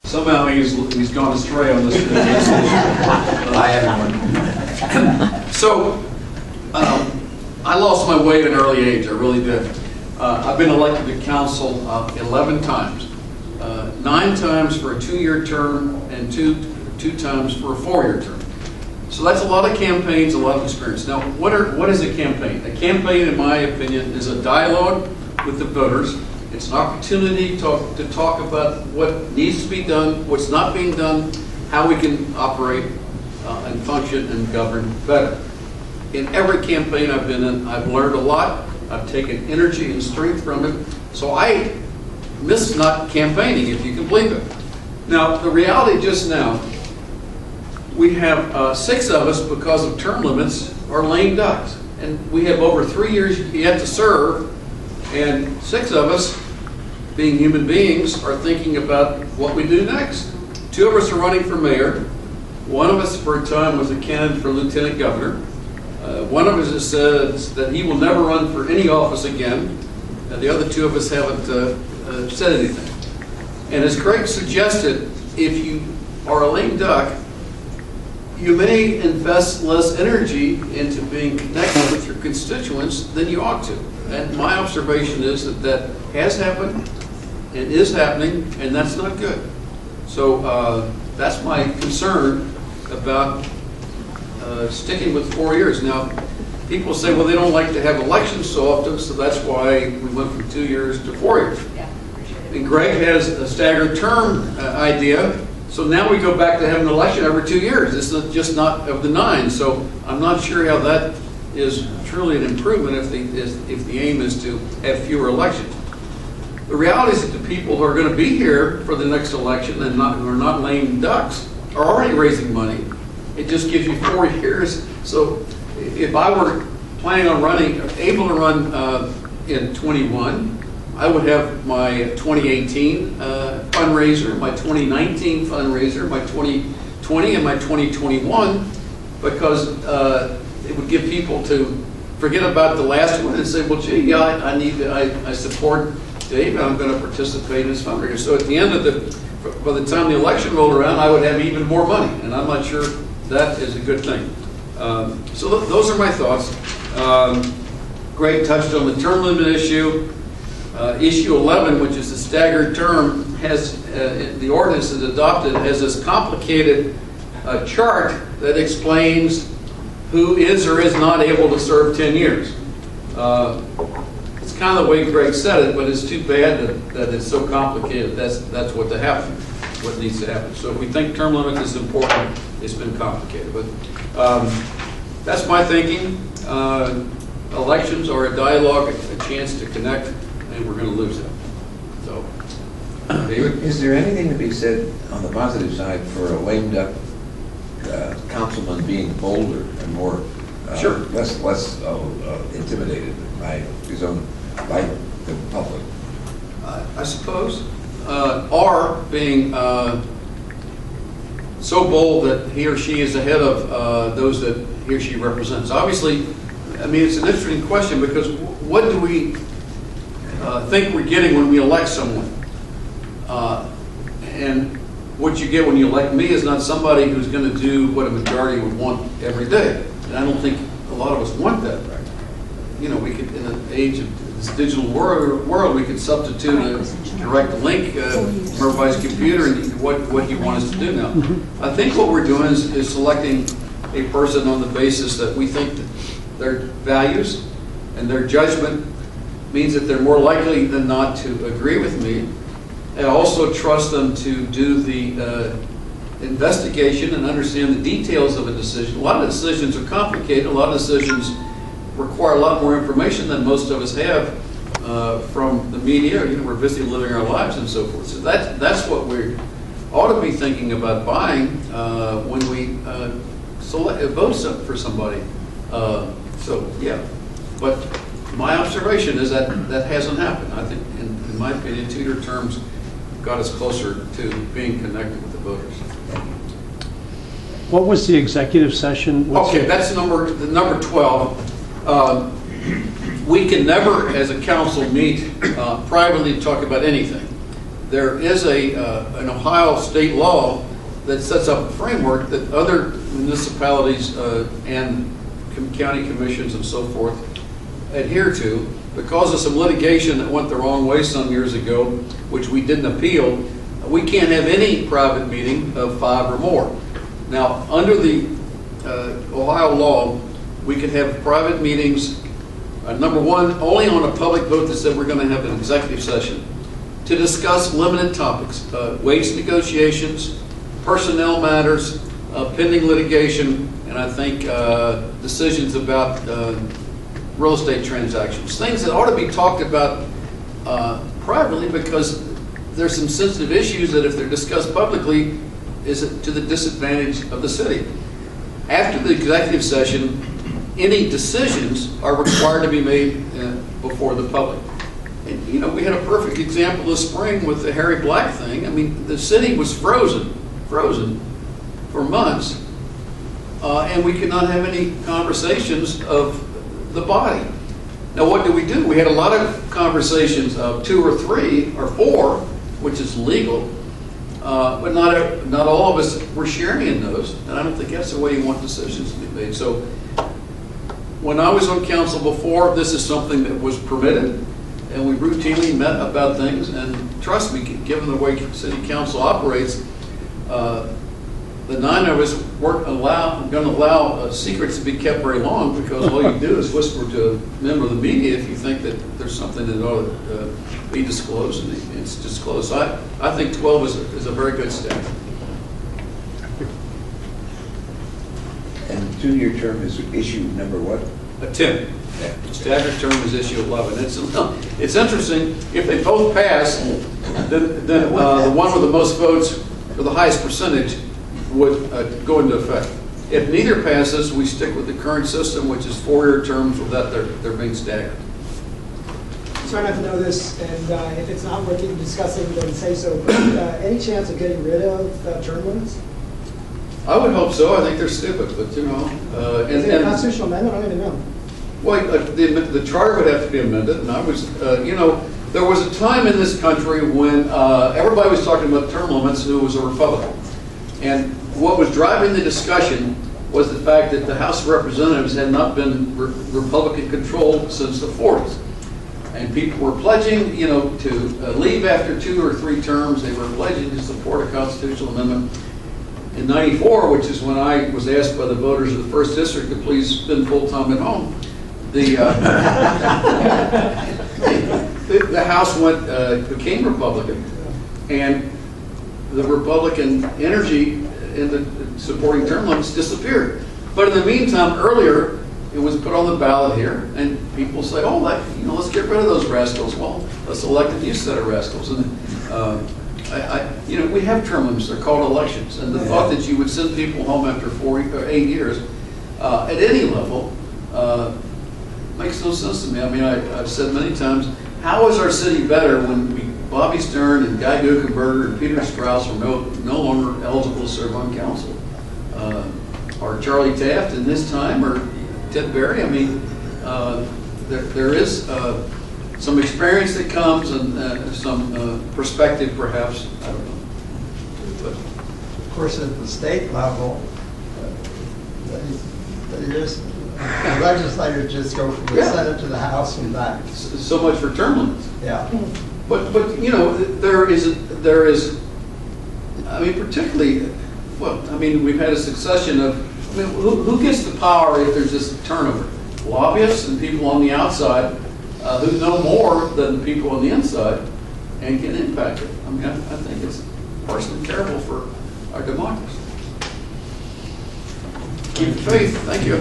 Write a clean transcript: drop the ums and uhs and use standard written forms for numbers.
Somehow he's gone astray on this. I haven't one. So, I lost my way at an early age. I really did. I've been elected to council 11 times. 9 times for a 2-year term and two times for a 4-year term. So that's a lot of campaigns, a lot of experience. Now, what is a campaign? A campaign, in my opinion, is a dialogue with the voters. It's an opportunity to talk about what needs to be done, what's not being done, how we can operate and function and govern better. In every campaign I've been in, I've learned a lot. I've taken energy and strength from it. So I miss not campaigning, if you can believe it. Now, the reality just now, we have 6 of us, because of term limits, are lame ducks. And we have over 3 years yet to serve, and 6 of us, being human beings, are thinking about what we do next. 2 of us are running for mayor. 1 of us, for a time, was a candidate for lieutenant governor. 1 of us has said that he will never run for any office again. The other 2 of us haven't said anything. And as Craig suggested, if you are a lame duck, you may invest less energy into being connected with your constituents than you ought to. And my observation is that has happened and is happening, and that's not good. So that's my concern about sticking with 4 years. Now, people say, well, they don't like to have elections so often, so that's why we went from 2 years to 4 years. Yeah, and Greg has a staggered term idea. So now we go back to having an election every 2 years. It's just not of the 9. So I'm not sure how that is truly an improvement if the aim is to have fewer elections. The reality is that the people who are going to be here for the next election and who are not lame ducks are already raising money. It just gives you 4 years. So if I were planning on running, able to run in 21, I would have my 2018 fundraiser, my 2019 fundraiser, my 2020 and my 2021, because it would give people to forget about the last one and say, well, gee, yeah, I support Dave and I'm going to participate in his fundraiser. So at the end of by the time the election rolled around, I would have even more money, and I'm not sure that is a good thing. So those are my thoughts. Greg touched on the term limit issue. Issue 11, which is the staggered term, has the ordinance that's adopted has this complicated chart that explains who is or is not able to serve 10 years. It's kind of the way Greg said it, but it's too bad that it's so complicated. That's what needs to happen. So if we think term limit is important, it's been complicated. But that's my thinking. Elections are a dialogue, a chance to connect, and we're going to lose that. So, David? Is there anything to be said on the positive side for a lame duck councilman being bolder and more Sure. less intimidated by the public? I suppose. Or being so bold that he or she is ahead of those that he or she represents. Obviously, I mean, it's an interesting question, because what do we think we're getting when we elect someone? And what you get when you elect me is not somebody who's going to do what a majority would want every day. And I don't think a lot of us want that. You know, we could, in an age of this digital world, we could substitute a direct link from everybody's computer and what you want us to do now. I think what we're doing is selecting a person on the basis that we think that their values and their judgment means that they're more likely than not to agree with me. I also trust them to do the investigation and understand the details of a decision. A lot of decisions are complicated. A lot of decisions require a lot more information than most of us have from the media. You know, we're busy living our lives and so forth. So that's what we ought to be thinking about buying when we vote for somebody. So yeah, but my observation is that that hasn't happened. I think, in my opinion, 2-year terms got us closer to being connected with the voters. What was the executive session? Okay, that's number 12. We can never, as a council, meet privately to talk about anything. there is an Ohio state law that sets up a framework that other municipalities and county commissions and so forth adhere to. Because of some litigation that went the wrong way some years ago, which we didn't appeal, we can't have any private meeting of 5 or more. Now, under the Ohio law, we can have private meetings, number one, only on a public vote that said we're going to have an executive session to discuss limited topics, wage negotiations, personnel matters, pending litigation, and I think decisions about real estate transactions. Things that ought to be talked about privately, because there's some sensitive issues that if they're discussed publicly is to the disadvantage of the city. After the executive session, any decisions are required to be made before the public. And, you know, we had a perfect example this spring with the Harry Black thing. I mean, the city was frozen for months, and we could not have any conversations of the body. Now, what did we do? We had a lot of conversations of 2 or 3 or 4, which is legal, but not all of us were sharing in those, and I don't think that's the way you want decisions to be made. So when I was on council before, this is something that was permitted, and we routinely met about things, and trust me, given the way city council operates, the 9 of us weren't going to allow secrets to be kept very long, because all you do is whisper to a member of the media if you think that there's something that ought to be disclosed, and it's disclosed. So I think 12 is a very good step. And the 2-year term is issue number what? 10. Yeah. Staggered term is issue 11. It's interesting, if they both pass, then the one with the most votes, or the highest percentage, would go into effect. If neither passes, we stick with the current system, which is 4-year terms without they're being staggered. Sorry not to know this, and if it's not worth even discussing, then say so, but any chance of getting rid of term limits? I would hope so. I think they're stupid, but you know. Is it a constitutional amendment? I don't even know. Well, the charter would have to be amended, and I was, you know, there was a time in this country when everybody was talking about term limits who was a Republican. And what was driving the discussion was the fact that the House of Representatives had not been Republican controlled since the 40s. And people were pledging, you know, to leave after 2 or 3 terms. They were pledging to support a constitutional amendment. In '94, which is when I was asked by the voters of the 1st District to please spend full time at home, the House became Republican, and the Republican energy in the supporting term limits disappeared. But in the meantime, earlier, it was put on the ballot here, and people say, oh, you know, let's get rid of those rascals. Well, let's elect a new set of rascals. And you know, we have term limits. They're called elections. And the thought that you would send people home after 8 years at any level makes no sense to me. I mean, I've said many times, how is our city better when Bobby Stern and Guy Guckenberger and Peter Strauss are no longer eligible to serve on council? Or Charlie Taft in this time, or Ted Berry? I mean, there is some experience that comes, and some perspective, perhaps. I don't know. But of course, at the state level, the legislators just go from the Senate to the House and back. So much for term limits. Yeah. But you know, there is. I mean, particularly, well, I mean, we've had a succession of. I mean, who gets the power if there's just turnover? Lobbyists and people on the outside who know more than the people on the inside and can impact it. I mean, I think it's personally terrible for our democracy. Keep the faith. Thank you.